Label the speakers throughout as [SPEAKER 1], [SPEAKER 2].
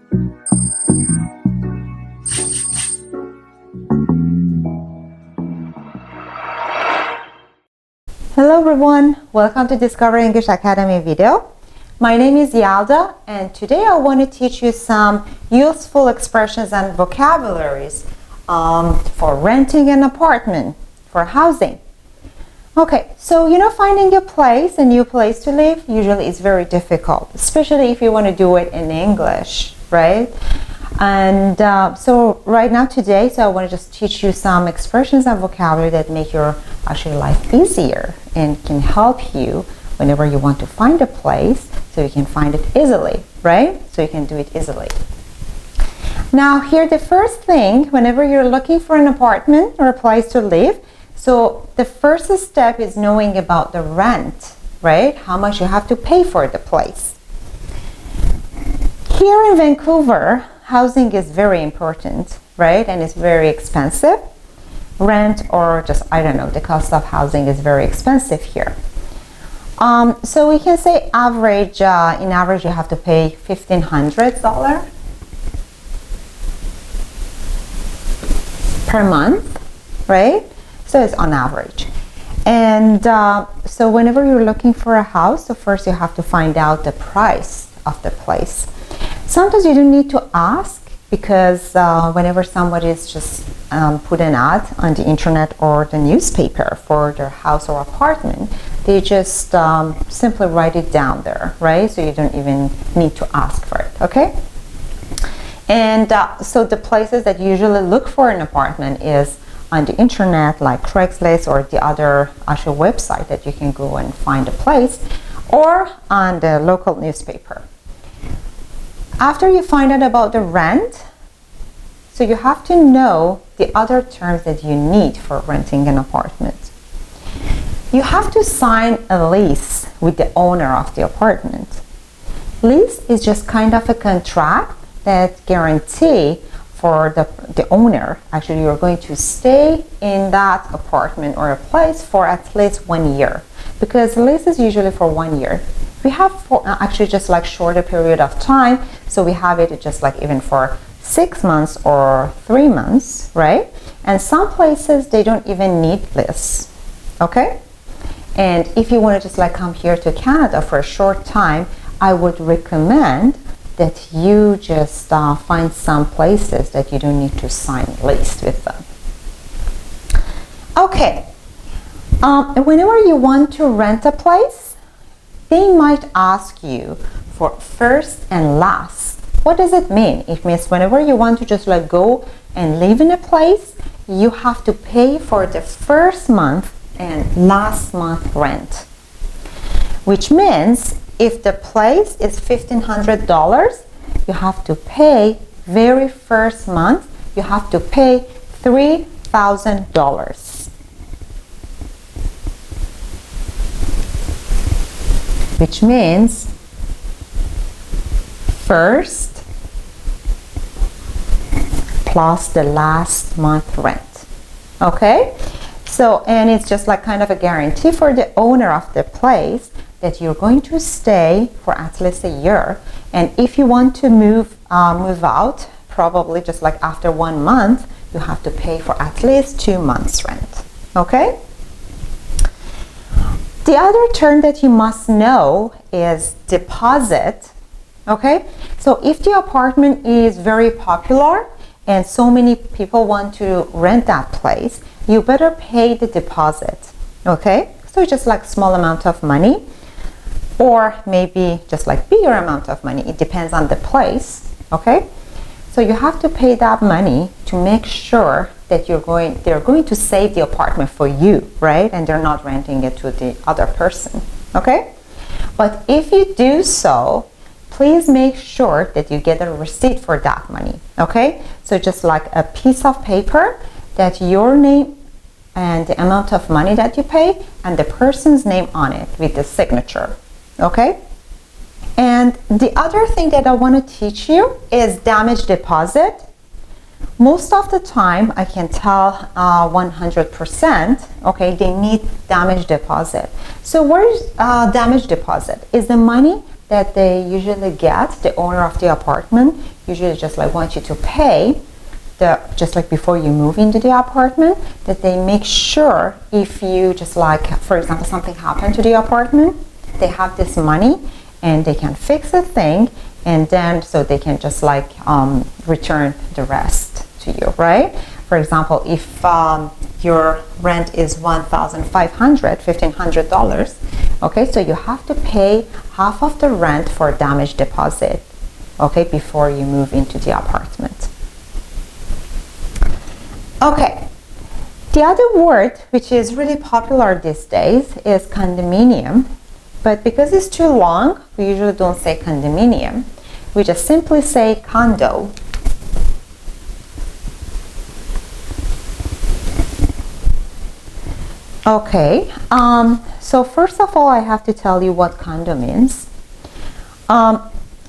[SPEAKER 1] Hello everyone, welcome to Discover English Academy video. My name is Yelda and today I want to teach you some useful expressions and vocabularies for renting an apartment, for housing. Okay, so finding a new place to live usually is very difficult, especially if you want to do it in English, right? And so right now today, I want to just teach you some expressions and vocabulary that make your actually life easier and can help you whenever you want to find a place so you can find it easily, right? So you can do it easily. Now here the first thing, whenever you're looking for an apartment or a place to live, so the first step is knowing about the rent, right? How much you have to pay for the place. Here in Vancouver, housing is very important, right? And it's very expensive. Rent or just, I don't know, the cost of housing is very expensive here. So we can say average, in average you have to pay $1,500 per month, right? So it's on average. And so whenever you're looking for a house, so first you have to find out the price of the place. Sometimes you don't need to ask because whenever somebody is just put an ad on the internet or the newspaper for their house or apartment, they just simply write it down there, right? So you don't even need to ask for it, okay? And so the places that you usually look for an apartment is on the internet, like Craigslist or the other actual website that you can go and find a place, or on the local newspaper. After you find out about the rent, so you have to know the other terms that you need for renting an apartment. You have to sign a lease with the owner of the apartment. Lease is just kind of a contract that guarantee for the owner, actually you're going to stay in that apartment or a place for at least 1 year, because the lease is usually for 1 year. We have actually just like shorter period of time, so we have it just like even for 6 months or 3 months, right? And some places they don't even need this, okay? And if you want to just like come here to Canada for a short time, I would recommend that you just find some places that you don't need to sign a lease with them. Okay, whenever you want to rent a place, they might ask you for first and last. What does it mean? It means whenever you want to just like go and live in a place, you have to pay for the first month and last month rent. Which means if the place is $1,500, you have to pay very first month, you have to pay $3,000. Which means first plus the last month rent, okay? So, and it's just like kind of a guarantee for the owner of the place that you're going to stay for at least a year. And if you want to move out, probably just like after 1 month, you have to pay for at least 2 months rent, okay? The other term that you must know is deposit, okay? So if the apartment is very popular and so many people want to rent that place, you better pay the deposit, okay? So just like small amount of money, or maybe just like bigger amount of money. It depends on the place, okay? So you have to pay that money to make sure that they're going to save the apartment for you, right? And they're not renting it to the other person, okay? But if you do so, please make sure that you get a receipt for that money, okay? So just like a piece of paper that your name and the amount of money that you pay and the person's name on it with the signature, okay? And the other thing that I want to teach you is damage deposit. Most of the time, I can tell 100%, okay, they need damage deposit. So what is damage deposit? Is the money that they usually get, the owner of the apartment usually just like want you to pay just like before you move into the apartment, that they make sure if you just like, for example, something happened to the apartment, they have this money and they can fix the thing, and then so they can just like return the rest to you, right? For example, if your rent is $1,500, okay, so you have to pay half of the rent for damage deposit, okay, before you move into the apartment. Okay, the other word which is really popular these days is condominium, but because it's too long, we usually don't say condominium. We just simply say condo. Okay, so first of all, I have to tell you what condo means.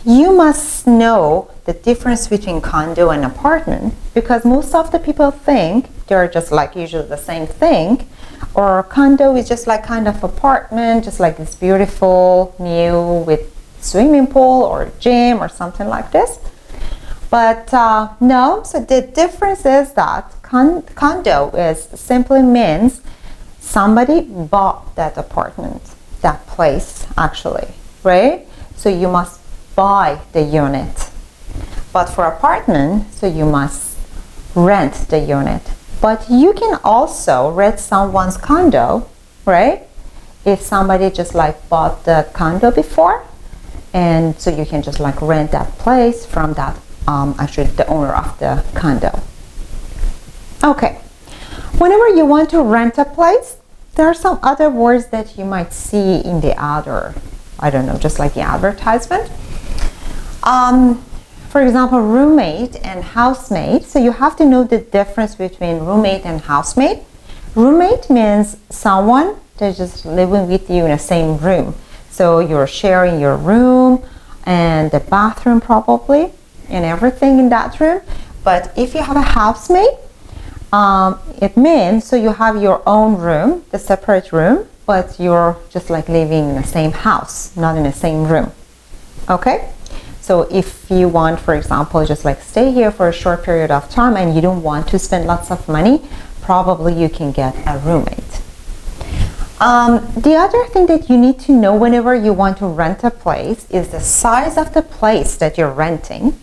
[SPEAKER 1] You must know the difference between condo and apartment, because most of the people think they're just like usually the same thing, or condo is just like kind of apartment, just like it's beautiful, new with swimming pool or gym or something like this. But no, so the difference is that condo is simply means somebody bought that apartment, that place actually, right? So you must buy the unit. But for apartment, so you must rent the unit. But you can also rent someone's condo, right? If somebody just like bought the condo before, and so you can just like rent that place from that, actually the owner of the condo. Okay, whenever you want to rent a place, there are some other words that you might see in the other, I don't know, just like the advertisement. For example, roommate and housemate. So you have to know the difference between roommate and housemate. Roommate means someone that's just living with you in the same room. So you're sharing your room and the bathroom probably and everything in that room. But if you have a housemate, it means so you have your own room, the separate room, but you're just like living in the same house, not in the same room. Okay? So if you want, for example, just like stay here for a short period of time and you don't want to spend lots of money, probably you can get a roommate. The other thing that you need to know whenever you want to rent a place is the size of the place that you're renting.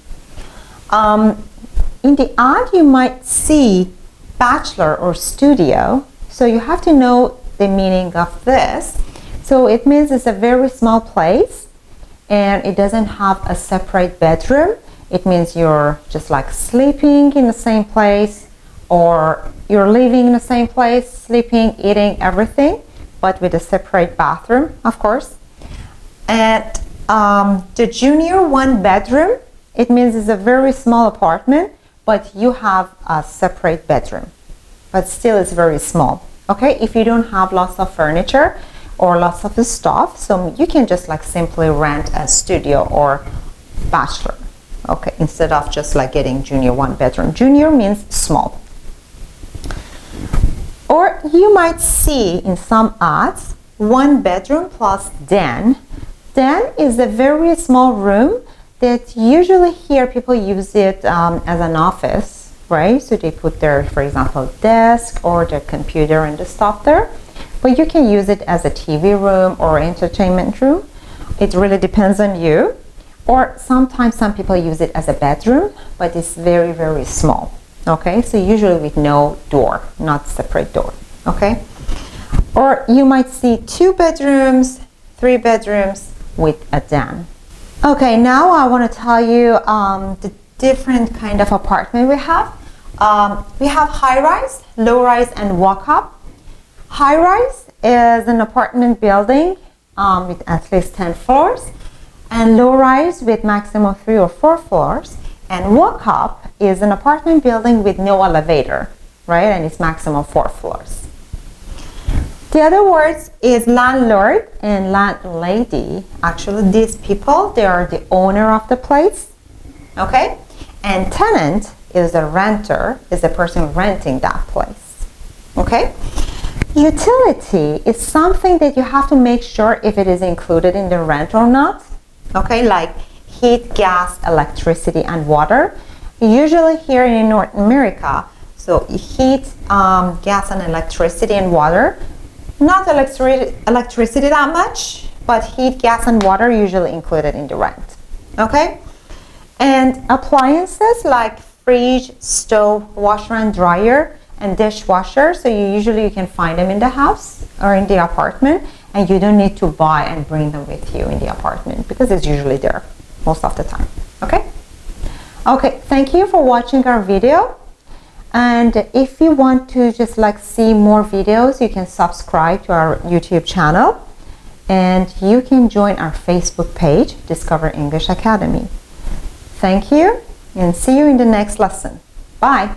[SPEAKER 1] In the ad, you might see bachelor or studio, so you have to know the meaning of this. So it means it's a very small place and it doesn't have a separate bedroom. It means you're just like sleeping in the same place, or you're living in the same place, sleeping, eating, everything, but with a separate bathroom, of course. And the junior one bedroom, it means it's a very small apartment, but you have a separate bedroom, but still it's very small. Okay, if you don't have lots of furniture or lots of stuff, so you can just like simply rent a studio or bachelor, okay, instead of just like getting junior one bedroom. Junior means small. Or you might see in some ads, one bedroom plus den. Den is a very small room that usually here people use it as an office, right? So they put their, for example, desk or their computer and the stuff there. But you can use it as a TV room or entertainment room. It really depends on you. Or sometimes some people use it as a bedroom, but it's very, very small. Okay, so usually with no door, not separate door. Okay, or you might see 2 bedrooms, 3 bedrooms with a den. Okay, now I want to tell you the different kind of apartment we have. We have high-rise, low-rise, and walk-up. High-rise is an apartment building with at least 10 floors, and low-rise with maximum 3 or 4 floors, and walk-up is an apartment building with no elevator, right? And it's maximum 4 floors. The other words is landlord and landlady. Actually, these people, they are the owner of the place, okay? And tenant is a renter, is the person renting that place, okay? Utility is something that you have to make sure if it is included in the rent or not, okay, like heat, gas, electricity, and water. Usually here in North America, so heat, gas, and electricity and water. Not electricity that much, but heat, gas, and water usually included in the rent, okay? And appliances like fridge, stove, washer and dryer, and dishwasher, so you can find them in the house or in the apartment, and you don't need to buy and bring them with you in the apartment because it's usually there most of the time, okay? Okay, thank you for watching our video. And if you want to just like see more videos, you can subscribe to our YouTube channel, and you can join our Facebook page, Discover English Academy. Thank you, and see you in the next lesson. Bye.